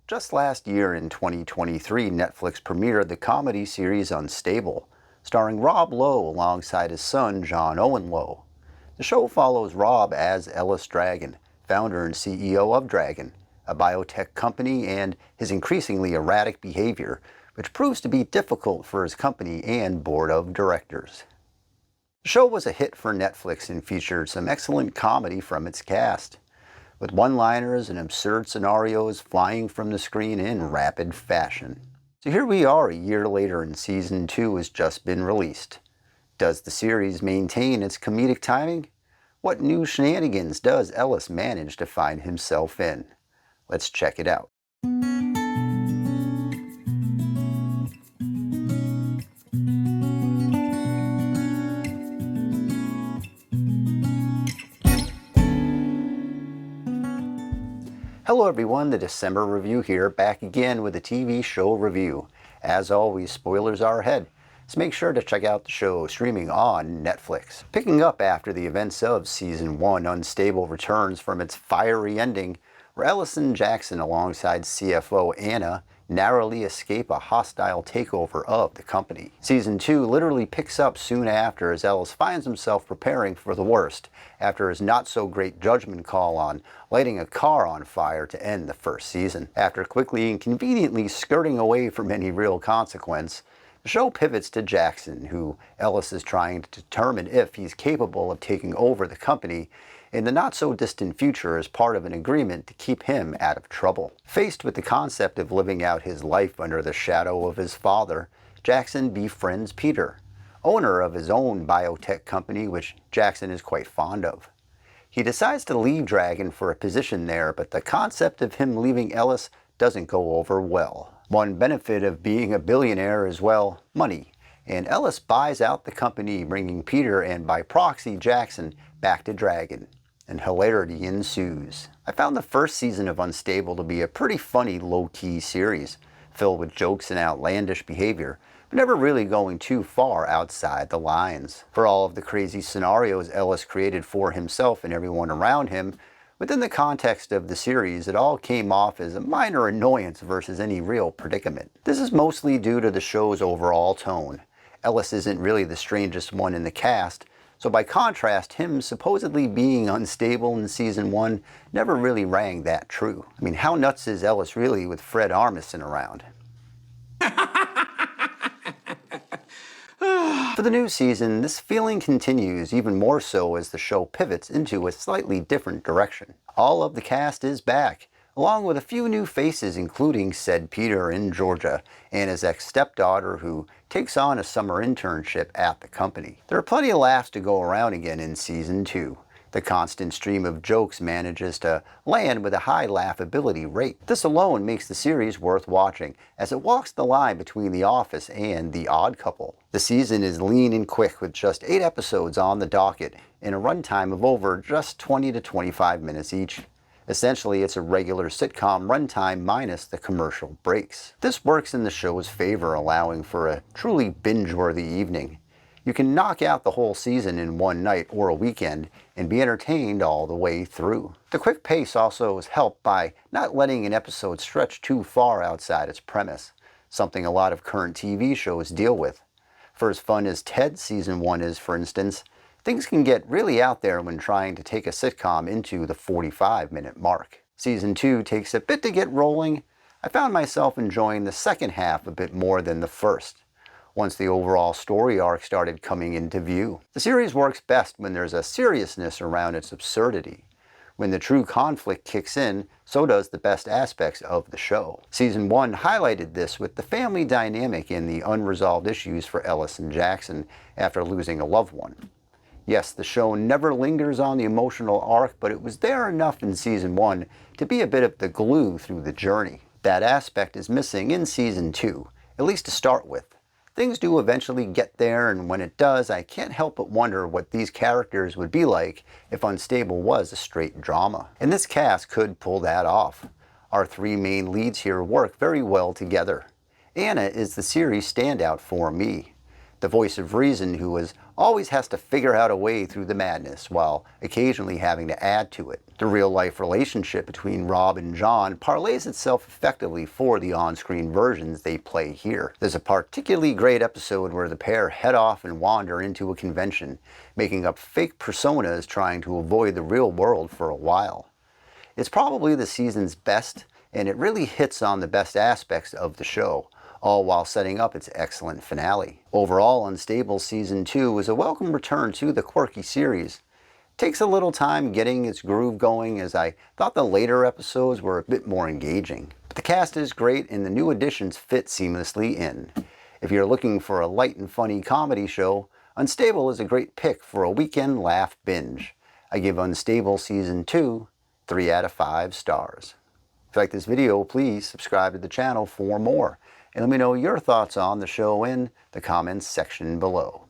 Just last year in 2023, Netflix premiered the comedy series Unstable, starring Rob Lowe alongside his son, John Owen Lowe. The show follows Rob as Ellis Dragon, founder and CEO of Dragon, a biotech company, and his increasingly erratic behavior, which proves to be difficult for his company and board of directors. The show was a hit for Netflix and featured some excellent comedy from its cast, with one-liners and absurd scenarios flying from the screen in rapid fashion. So here we are a year later and Season 2 has just been released. Does the series maintain its comedic timing? What new shenanigans does Ellis manage to find himself in? Let's check it out. Hello everyone, the December review here, back again with a TV show review. As always, spoilers are ahead, so make sure to check out the show streaming on Netflix. Picking up after the events of Season 1, Unstable returns from its fiery ending, where Ellis and Jackson alongside CFO Anna narrowly escape a hostile takeover of the company. Season 2 literally picks up soon after as Ellis finds himself preparing for the worst after his not-so-great judgment call on lighting a car on fire to end the first season. After quickly and conveniently skirting away from any real consequence, the show pivots to Jackson, who Ellis is trying to determine if he's capable of taking over the company in the not-so-distant future as part of an agreement to keep him out of trouble. Faced with the concept of living out his life under the shadow of his father, Jackson befriends Peter, owner of his own biotech company, which Jackson is quite fond of. He decides to leave Dragon for a position there, but the concept of him leaving Ellis doesn't go over well. One benefit of being a billionaire is, well, money, and Ellis buys out the company, bringing Peter and by proxy Jackson back to Dragon, and hilarity ensues. I found the first season of Unstable to be a pretty funny low-key series, filled with jokes and outlandish behavior, but never really going too far outside the lines. For all of the crazy scenarios Ellis created for himself and everyone around him, within the context of the series, it all came off as a minor annoyance versus any real predicament. This is mostly due to the show's overall tone. Ellis isn't really the strangest one in the cast, so by contrast, him supposedly being unstable in Season 1 never really rang that true. I mean, how nuts is Ellis really with Fred Armisen around? For the new season, this feeling continues even more so as the show pivots into a slightly different direction. All of the cast is back, along with a few new faces including said Peter in Georgia and his ex-stepdaughter who takes on a summer internship at the company. There are plenty of laughs to go around again in Season 2. The constant stream of jokes manages to land with a high laughability rate. This alone makes the series worth watching, as it walks the line between The Office and The Odd Couple. The season is lean and quick with just 8 episodes on the docket and a runtime of over just 20 to 25 minutes each. Essentially, it's a regular sitcom runtime minus the commercial breaks. This works in the show's favor, allowing for a truly binge-worthy evening. You can knock out the whole season in one night or a weekend and be entertained all the way through. The quick pace also is helped by not letting an episode stretch too far outside its premise, something a lot of current TV shows deal with. For as fun as Ted Season 1 is, for instance, things can get really out there when trying to take a sitcom into the 45-minute mark. Season 2 takes a bit to get rolling. I found myself enjoying the second half a bit more than the first, once the overall story arc started coming into view. The series works best when there's a seriousness around its absurdity. When the true conflict kicks in, so does the best aspects of the show. Season 1 highlighted this with the family dynamic and the unresolved issues for Ellis and Jackson after losing a loved one. Yes, the show never lingers on the emotional arc, but it was there enough in Season 1 to be a bit of the glue through the journey. That aspect is missing in Season 2, at least to start with. Things do eventually get there, and when it does, I can't help but wonder what these characters would be like if Unstable was a straight drama. And this cast could pull that off. Our 3 main leads here work very well together. Anna is the series standout for me. the voice of reason who always has to figure out a way through the madness while occasionally having to add to it. The real-life relationship between Rob and John parlays itself effectively for the on-screen versions they play here. There's a particularly great episode where the pair head off and wander into a convention, making up fake personas trying to avoid the real world for a while. It's probably the season's best, and it really hits on the best aspects of the show, all while setting up its excellent finale. Overall, Unstable Season 2 is a welcome return to the quirky series. It takes a little time getting its groove going, as I thought the later episodes were a bit more engaging. But the cast is great and the new additions fit seamlessly in. If you're looking for a light and funny comedy show, Unstable is a great pick for a weekend laugh binge. I give Unstable Season 2 3 out of 5 stars. If you like this video, please subscribe to the channel for more. And let me know your thoughts on the show in the comments section below.